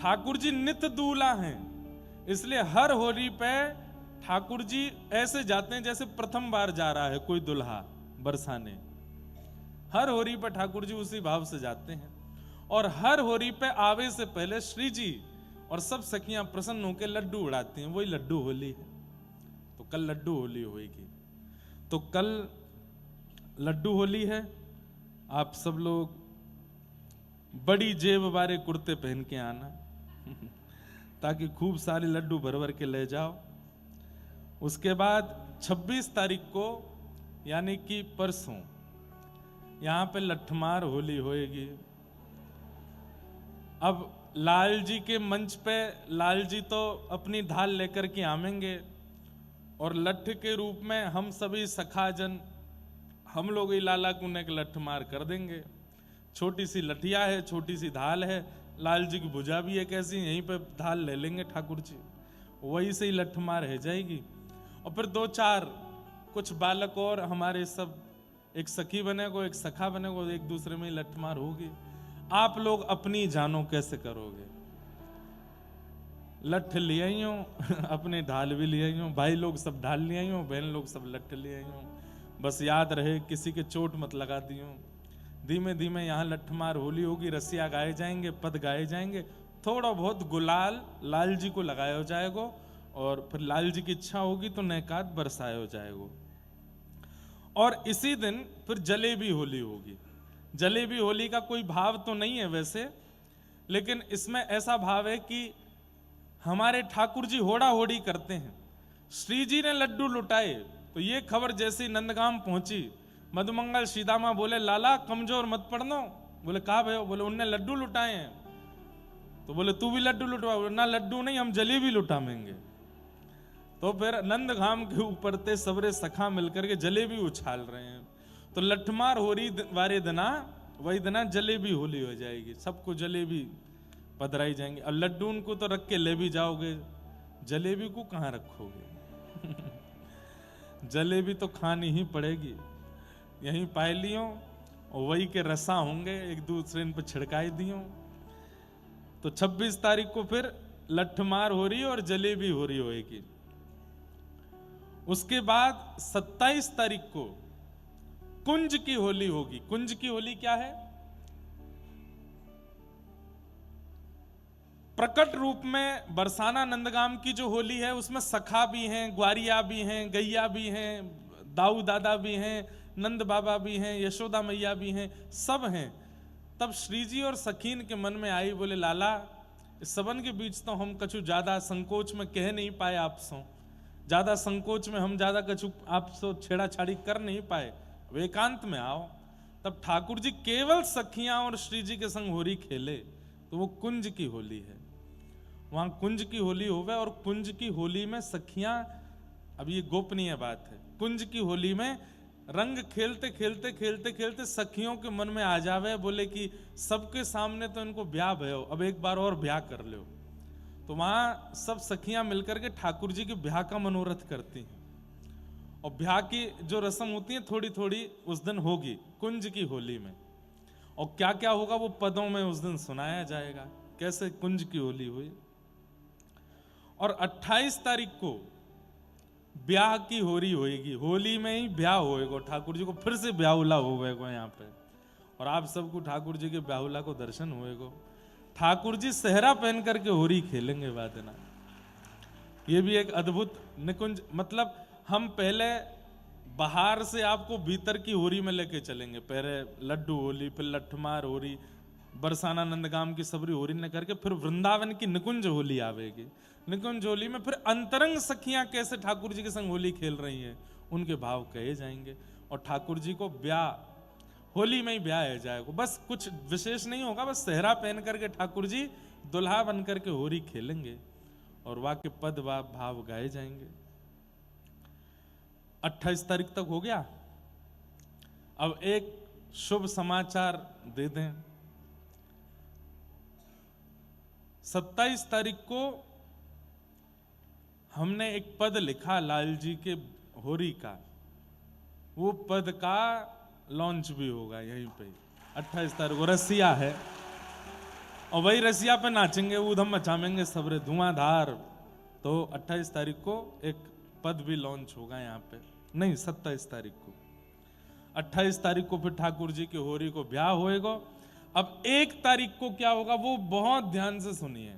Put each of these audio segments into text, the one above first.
ठाकुर जी नित्य दूल्हा हैं, इसलिए हर होली पे ठाकुर जी ऐसे जाते हैं जैसे प्रथम बार जा रहा है कोई दुल्हा बरसाने। हर होली पे ठाकुर जी उसी भाव से जाते हैं। और हर होली पे आवे से पहले श्री जी और सब सखियां प्रसन्न होकर लड्डू उड़ाती हैं, वही लड्डू होली है। तो कल लड्डू होली होगी। तो कल लड्डू होली है। आप सब लोग बड़ी जेब वाले कुर्ते पहन के आना ताकि खूब सारे लड्डू भर भर के ले जाओ। उसके बाद 26 तारीख को यानी कि परसों यहां पे लठमार होली होएगी। अब लाल जी के मंच पे लाल जी तो अपनी ढाल लेकर के आवेंगे और लठ के रूप में हम सभी सखाजन हम लोग ही लाला को एक लठमार कर देंगे। छोटी सी लठिया है, छोटी सी ढाल है, लाल जी की भुजा भी है कैसी, यहीं पे ढाल ले लेंगे ठाकुर जी, वही से ही लठमार रह जाएगी। और फिर 2-4 कुछ बालक और हमारे सब एक सखी बनेगो, एक सखा बनेगो, एक दूसरे में लठमार होगी। आप लोग अपनी जानो कैसे करोगे? लठ ले आई हो अपने ढाल भी ले आई हो, भाई लोग सब ढाल ले आई हो, बहन लोग सब लठ ले आई हो। बस याद रहे किसी के चोट मत लगा दियो। धीमे धीमे यहाँ लठमार होली होगी, रसिया गाए जाएंगे, पद गाए जाएंगे, थोड़ा बहुत गुलाल लाल जी को लगाया जाएगा और फिर लाल जी की इच्छा होगी तो नैकात बरसाया जाएगा। और इसी दिन फिर जलेबी होली होगी। जलेबी होली का कोई भाव तो नहीं है वैसे, लेकिन इसमें ऐसा भाव है कि हमारे ठाकुर जी होड़ा होड़ी करते हैं। श्री जी ने लड्डू लुटाए तो ये खबर जैसी नंदगाम पहुंची, मधुमंगल सीदामा बोले लाला कमजोर मत पड़नो। बोले कहा भयो? बोले उनने लड्डू लुटाए हैं। तो बोले तू भी लड्डू लुटवा? बोले ना लड्डू नहीं, हम जलेबी लुटाएंगे। तो फिर नंदगाम के ऊपर ते सबरे सखा मिलकर के जलेबी उछाल रहे हैं। तो लठमार होली वारे दिना वही दिना जलेबी होली हो जाएगी, सबको जलेबी पधराई जाएंगे। और लड्डू उनको तो रख के ले भी जाओगे, जलेबी को कहां रखोगे जलेबी तो खानी ही पड़ेगी। यहीं पाए लियो और वही के रसा होंगे, एक दूसरे पर छिड़काई दियो। तो 26 तारीख को फिर लठमार हो रही और जलेबी हो रही होगी। उसके बाद 27 तारीख को कुंज की होली होगी। कुंज की होली क्या है? प्रकट रूप में बरसाना नंदगाम की जो होली है उसमें सखा भी हैं, ग्वारिया भी हैं, गैया भी हैं, दाऊ दादा भी हैं, नंद बाबा भी हैं, यशोदा मैया भी हैं, सब हैं। तब श्री जी और सखीन के मन में आई, बोले लाला इस सबन के बीच तो हम कछु ज्यादा संकोच में कह नहीं पाए आपसो, ज्यादा संकोच में हम ज्यादा कछु आपसो छेड़ा छाड़ी कर नहीं पाए, वे एकांत में आओ। तब ठाकुर जी केवल सखियां और श्री जी के संग होली खेले तो वो कुंज की होली है। वहां कुंज की होली होवे और कुंज की होली में सखियां, अब ये गोपनीय बात है, कुंज की होली में रंग खेलते खेलते खेलते खेलते सखियों के मन में आ जावे, बोले कि सबके सामने तो इनको ब्याह भयो, अब एक बार और ब्याह कर लो। तो वहां सब सखियां मिलकर के ठाकुर जी के ब्याह का मनोरथ करती हैं। और ब्याह की जो रस्म होती है थोड़ी थोड़ी उस दिन होगी कुंज की होली में। और क्या क्या होगा वो पदों में उस दिन सुनाया जाएगा, कैसे कुंज की होली हुई। और 28 तारीख को ब्याह की होली होएगी, होली में ही ब्याह होएगा। ठाकुर जी को फिर से ब्याहुला होएगा यहाँ पे, और आप सबको ठाकुर जी के ब्याहुला को दर्शन होएगा। ठाकुर जी सेहरा पहन करके होली खेलेंगे वादना। ये भी एक अद्भुत निकुंज, मतलब हम पहले बाहर से आपको भीतर की होली में लेके चलेंगे। पहले लड्डू होली, फिर लठमार होली, बरसाना नंदगाम की सबरी होली न करके फिर वृंदावन की निकुंज होली आवेगी। निकुंज होली में फिर अंतरंग सखियां कैसे ठाकुर जी के संग होली खेल रही हैं उनके भाव कहे जाएंगे। और ठाकुर जी को ब्याह होली में ही ब्याह है जाएगा, बस कुछ विशेष नहीं होगा, बस सेहरा पहन करके ठाकुर जी दुल्हा बन करके होली खेलेंगे और वाक्य पद व भाव गाए जाएंगे। 28 तारीख तक हो गया। अब एक शुभ समाचार दे दें। 27 तारीख को हमने एक पद लिखा लाल जी के होरी का, वो पद का लॉन्च भी होगा यहीं पे 28 तारीख को। रसिया है, और वही रसिया पे नाचेंगे, ऊधम मचाएंगे सबरे धुआंधार। तो 28 तारीख को एक पद भी लॉन्च होगा यहाँ पे, नहीं 27 तारीख को। 28 तारीख को फिर ठाकुर जी की होरी को ब्याह होएगा। अब 1 तारीख को क्या होगा वो बहुत ध्यान से सुनिए।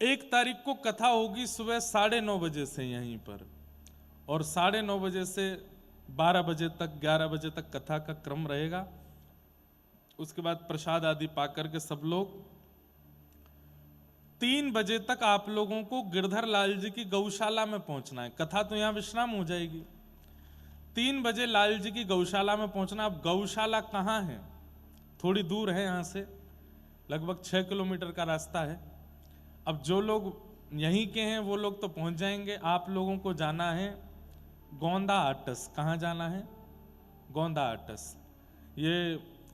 1 तारीख को कथा होगी सुबह 9:30 बजे से यहीं पर, और 9:30 बजे से 12 बजे तक 11 बजे तक कथा का क्रम रहेगा। उसके बाद प्रसाद आदि पाकर के सब लोग 3 बजे तक आप लोगों को गिरधर लाल जी की गौशाला में पहुंचना है। कथा तो यहां विश्राम हो जाएगी। 3 बजे लाल जी की गौशाला में पहुंचना। अब गौशाला कहां है? थोड़ी दूर है यहां से, लगभग 6 किलोमीटर का रास्ता है। अब जो लोग यहीं के हैं वो लोग तो पहुंच जाएंगे। आप लोगों को जाना है गोंदा आटस। कहां जाना है? गोंदा आटस। ये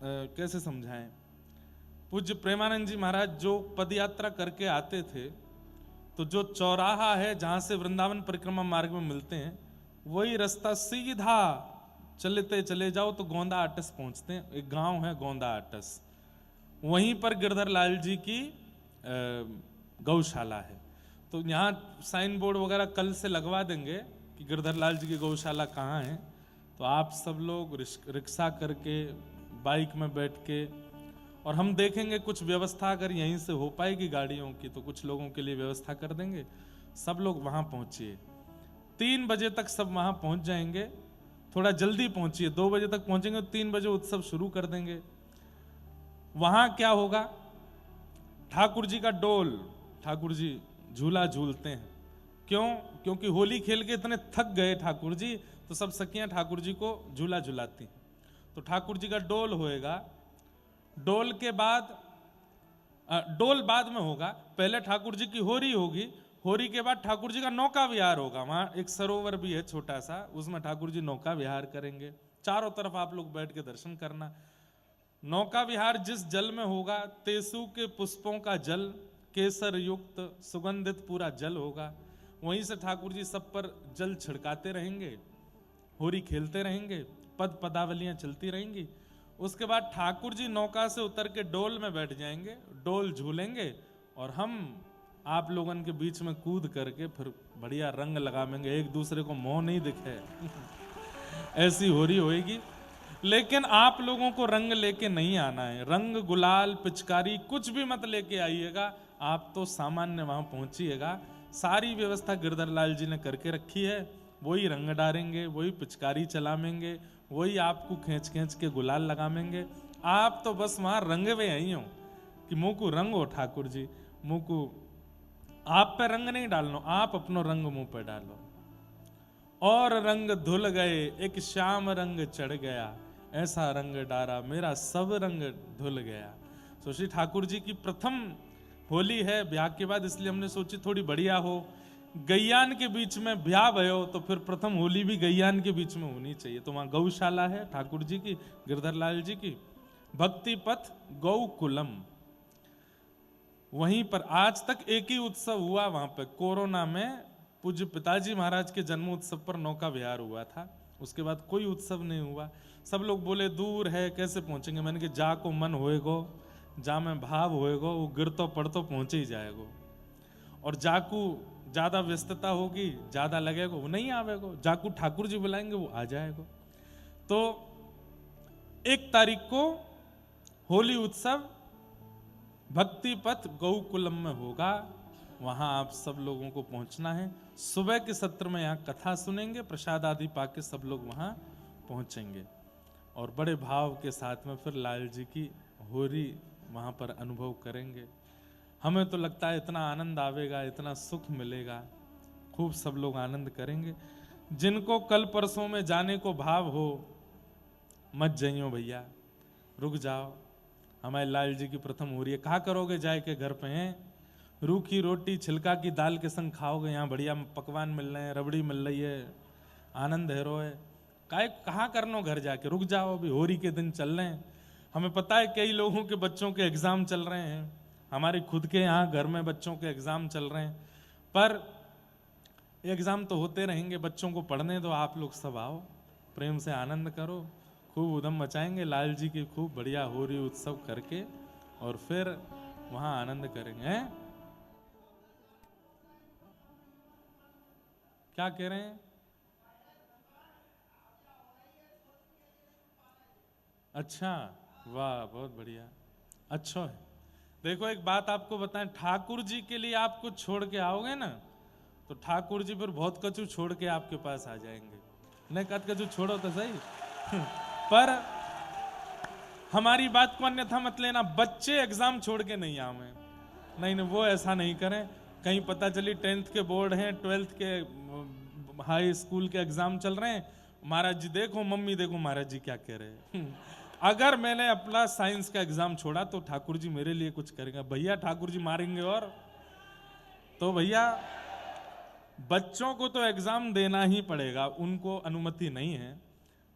कैसे समझाएं? पूज्य प्रेमानंद जी महाराज जो पदयात्रा करके आते थे, तो जो चौराहा है जहां से वृंदावन परिक्रमा मार्ग में मिलते हैं, वही रास्ता सीधा चलते चले जाओ तो गोंदा आटस पहुंचते हैं। एक गांव है गोंदा आटस, वहीं पर गिरधर लाल जी की गौशाला है। तो यहाँ साइन बोर्ड वगैरह कल से लगवा देंगे कि गिरधर लाल जी की गौशाला कहाँ है। तो आप सब लोग रिक्शा करके, बाइक में बैठ के, और हम देखेंगे कुछ व्यवस्था अगर यहीं से हो पाएगी गाड़ियों की तो कुछ लोगों के लिए व्यवस्था कर देंगे। सब लोग वहां पहुंचिए। 3 बजे तक सब वहां पहुंच जाएंगे। थोड़ा जल्दी पहुंचिए, 2 बजे तक पहुंचेंगे तो 3 बजे उत्सव शुरू कर देंगे। वहां क्या होगा? ठाकुर जी का डोल, ठाकुर जी झूला झूलते हैं। क्यों? क्योंकि होली खेल के इतने थक गए ठाकुर जी, तो सब सखियां ठाकुर जी को झूला झुलाती। तो ठाकुर जी का डोल होएगा। डोल के बाद, डोल बाद में होगा, पहले ठाकुर जी की होरी होगी। होरी के बाद ठाकुर जी का नौका विहार होगा। वहां एक सरोवर भी है छोटा सा, उसमें ठाकुर जी नौका विहार करेंगे। चारों तरफ आप लोग बैठ के दर्शन करना। नौका विहार जिस जल में होगा, तेसु के पुष्पों का जल, केसर युक्त सुगंधित पूरा जल होगा। वहीं से ठाकुर जी सब पर जल छिड़काते रहेंगे, होरी खेलते रहेंगे, पद पदावलियां चलती रहेंगी। उसके बाद ठाकुर जी नौका से उतर के डोल में बैठ जाएंगे, डोल झूलेंगे, और हम आप लोगन के बीच में कूद करके फिर बढ़िया रंग लगाएंगे, एक दूसरे को मोह नहीं दिखे ऐसी होरी होएगी। लेकिन आप लोगों को रंग लेके नहीं आना है। रंग, गुलाल, पिचकारी कुछ भी मत लेके आइएगा। आप तो सामान्य वहां पहुंचिएगा। सारी व्यवस्था गिरधर लाल जी ने करके रखी है। वही रंग डालेंगे, वही पिचकारी चलाएंगे, वही आपको खींच खींच के गुलाल लगाएंगे। आप तो बस वहां रंग में आई हो कि मुंह को रंग हो ठाकुर जी, मुंह को आप पे रंग नहीं डालना, आप अपनो रंग मुंह पे डालो। और रंग धुल गए, एक श्याम रंग चढ़ गया, ऐसा रंग डारा मेरा सब रंग धुल गया। तो श्री ठाकुर जी की प्रथम होली है ब्याह के बाद, इसलिए हमने सोची थोड़ी बढ़िया हो। गैयान के बीच में ब्याह भयो तो फिर प्रथम होली भी गैयान के बीच में होनी चाहिए। तो वहां गौशाला है ठाकुर जी की, गिरधर लाल जी की, भक्ति पथ गौकुलम, वहीं पर आज तक एक ही उत्सव हुआ वहां पे। कोरोना में पूज्य पिताजी महाराज के जन्म उत्सव पर नौका विहार हुआ था, उसके बाद कोई उत्सव नहीं हुआ। सब लोग बोले दूर है कैसे पहुंचेंगे। मैंने कहा जा को मन होएगो, जा में भाव होएगो, वो गिरतो पड़तो पहुंचे ही जाएगो। और जाकू ज्यादा व्यस्तता होगी, ज्यादा लगेगा, वो नहीं आवेगो। जाकू ठाकुर जी बुलाएंगे वो आ जाएगा। तो 1 तारीख को होली उत्सव भक्ति पथ गौकुलम में होगा। वहां आप सब लोगों को पहुंचना है। सुबह के सत्र में यहाँ कथा सुनेंगे, प्रसाद आदि पाके सब लोग वहां पहुंचेंगे और बड़े भाव के साथ में फिर लाल जी की होरी वहां पर अनुभव करेंगे। हमें तो लगता है इतना आनंद आवेगा, इतना सुख मिलेगा, खूब सब लोग आनंद करेंगे। जिनको कल परसों में जाने को भाव हो मत जाइयो भैया, रुक जाओ। हमारे लाल जी की प्रथम हो रही है, कहा करोगे जाए के घर पे हैं, रूखी रोटी छिलका की दाल के संग खाओगे। यहाँ बढ़िया पकवान मिल रहे हैं, रबड़ी मिल रही है, आनंद है रो है। कहाँ करनो घर जाके, रुक जाओ, अभी होरी के दिन चल रहे हैं। हमें पता है कई लोगों के बच्चों के एग्जाम चल रहे हैं, हमारे खुद के यहाँ घर में बच्चों के एग्जाम चल रहे हैं, पर एग्जाम तो होते रहेंगे, बच्चों को पढ़ने दो। आप लोग सब आओ, प्रेम से आनंद करो, खूब उधम मचाएंगे लाल जी की खूब बढ़िया होरी उत्सव करके और फिर वहां आनंद करेंगे। हैं? क्या कह रहे हैं? अच्छा, वाह, बहुत बढ़िया, अच्छा है। देखो एक बात आपको बताएं, ठाकुर जी के लिए आप कुछ छोड़ के आओगे ना, तो ठाकुर जी फिर बहुत कछु छोड़ के आपके पास आ जाएंगे। नहीं कद कछु छोड़ो तो सही पर हमारी बात को अन्यथा मत लेना, बच्चे एग्जाम छोड़ के नहीं आवे। नहीं नहीं, वो ऐसा नहीं करें। कहीं पता चली 10th के बोर्ड हैं, 12th के हाई स्कूल के एग्जाम चल रहे हैं, महाराज जी देखो, मम्मी देखो महाराज जी क्या कह रहे हैं अगर मैंने अपना साइंस का एग्जाम छोड़ा तो ठाकुर जी मेरे लिए कुछ करेंगे। भैया ठाकुर जी मारेंगे। और तो भैया बच्चों को तो एग्जाम देना ही पड़ेगा, उनको अनुमति नहीं है।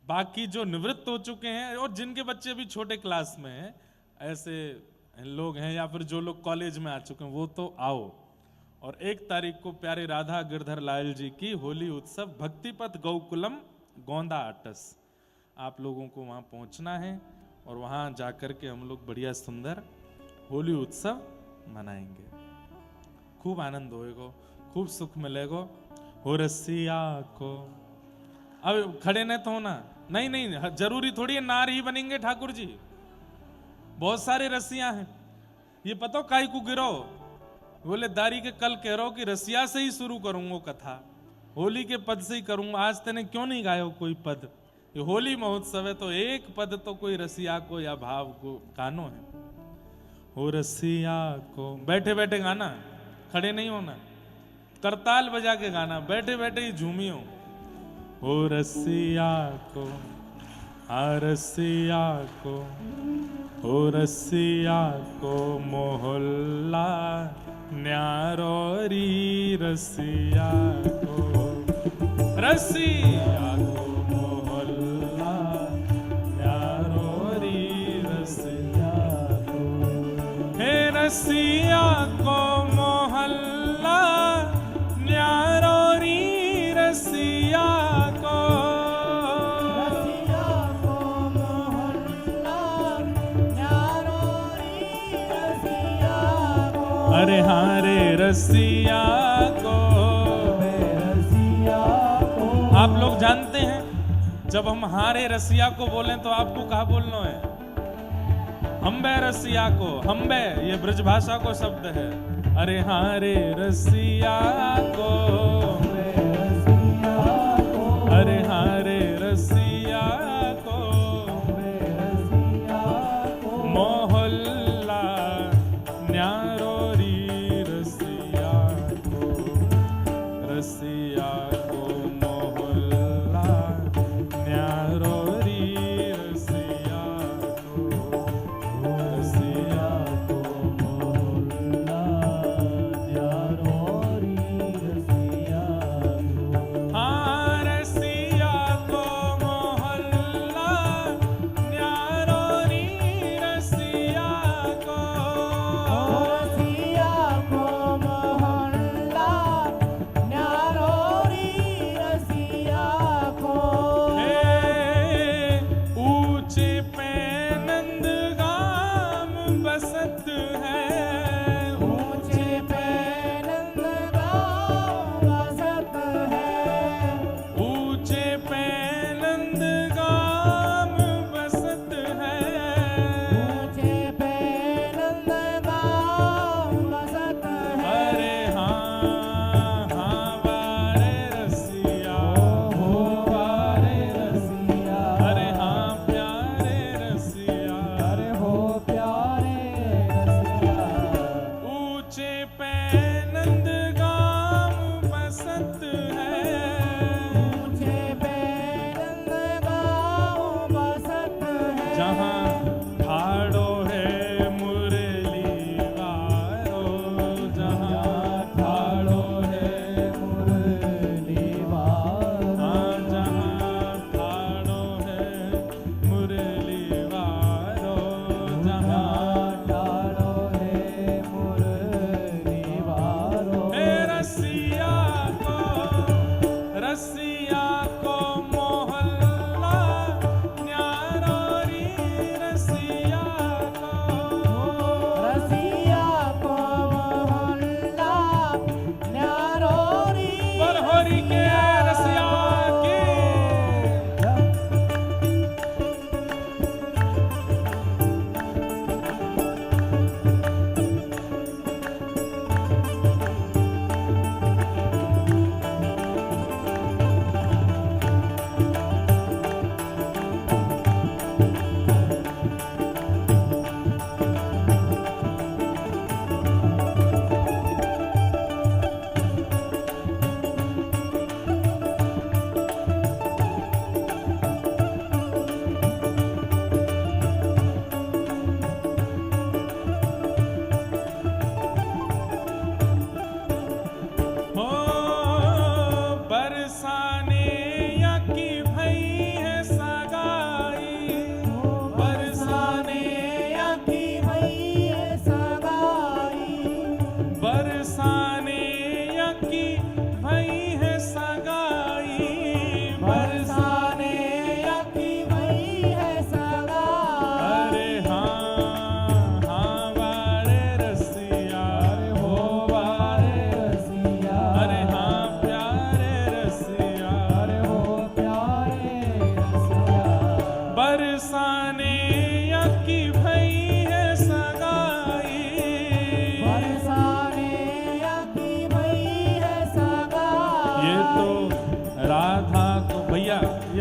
बाकी जो निवृत्त हो चुके हैं और जिनके बच्चे भी छोटे क्लास में हैं, ऐसे लोग हैं, या फिर जो लोग कॉलेज में आ चुके हैं, वो तो आओ। और 1 तारीख को प्यारे राधा गिरधर लाल जी की होली उत्सव भक्तिपथ गौकुलम गोंदा आटस, आप लोगों को वहां पहुंचना है और वहां जाकर के हम लोग बढ़िया सुंदर होली उत्सव मनाएंगे। खूब आनंद होएगा, खूब सुख मिलेगा। हो रसिया को अब खड़े न तो होना, नहीं नहीं, जरूरी थोड़ी है नार ही बनेंगे ठाकुर जी, बहुत सारे रसिया हैं। ये पता काई को गिरो, बोले दारी के कल कह रहा हूं कि रसिया से ही शुरू करूंगा कथा, होली के पद से ही करूंगा। आज तेने क्यों नहीं गायो कोई पद? ये होली महोत्सव है तो एक पद तो कोई रसिया को या भाव को गानो है। हो रसिया को बैठे बैठे गाना, खड़े नहीं होना, करताल बजा के गाना, बैठे बैठे ही झूमियो। हो रसिया को, आ रसिया को, हो रसिया को मोहल्ला न्यारो री रसिया को, रसिया को मोहल्ला न्यारो री रसिया को, हे रसिया को मोहल्ला न्यारो री रसिया को, रसिया को मोहल्ला न्यारो री रसिया को, अरे हाँ रे रसिया को, रसिया को। आप लोग जानते हैं जब हम हारे रसिया को बोलें तो आपको कहा बोलना है? हम्बे रसिया को, हम्बे ये ब्रज भाषा को शब्द है। अरे हारे रसिया को, अरे हारे रसिया को, मोहल्ला न्यारो री रसिया को, रसिया को मोहल्ला न्यारो री रसिया को, रसिया को मोहल्ला न्यारो री रसिया को, हाँ रसिया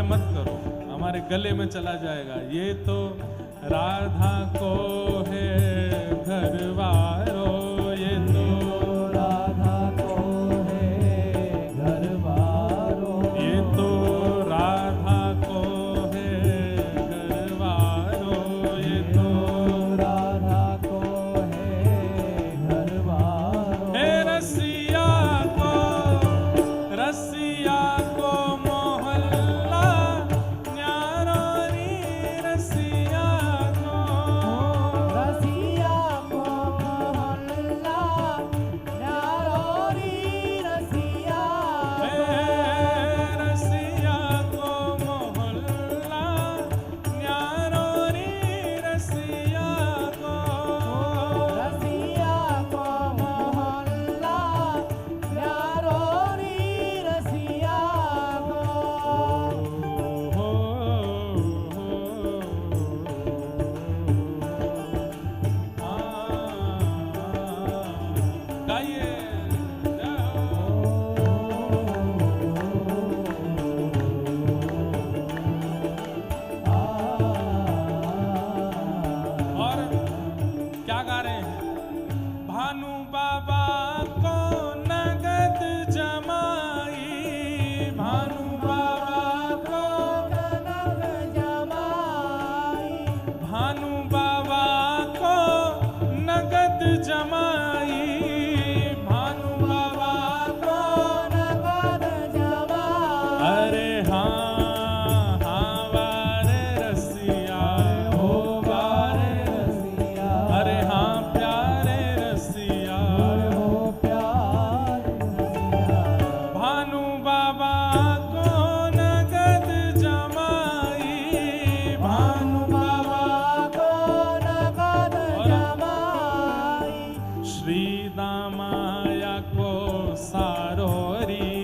मत करो, हमारे गले में चला जाएगा। ये तो राधा को है घरवारो, ये तो राधा को है घरवारो, ये तो राधा को है घरवारो, ये तो राधा को है घरवारो। हे रसिया को मोहल्ला न्यारो री रसिया को, रसिया को मोहल्ला न्यारो री रसिया हे रसिया को मोहल्ला न्यारो री रसिया को, रसिया को मोहल्ला न्यारो री रसिया को। गाइए और क्या गा रहे हैं? भानु बाबा को नगद जमाई, भानु बाबा को, नगद जमाई, भानु बाबा को नगद जमाई, भानु बाबा को, नगद जमाई। अरे हाँ हाँ वारे रसिया, हो वारे रसिया, अरे हाँ प्यारे रसिया, हो प्यार रसिया। भानु बाबा को नगद जमाई, भानु बाबा को नगद जमाई, श्री दामाया को सारोरी,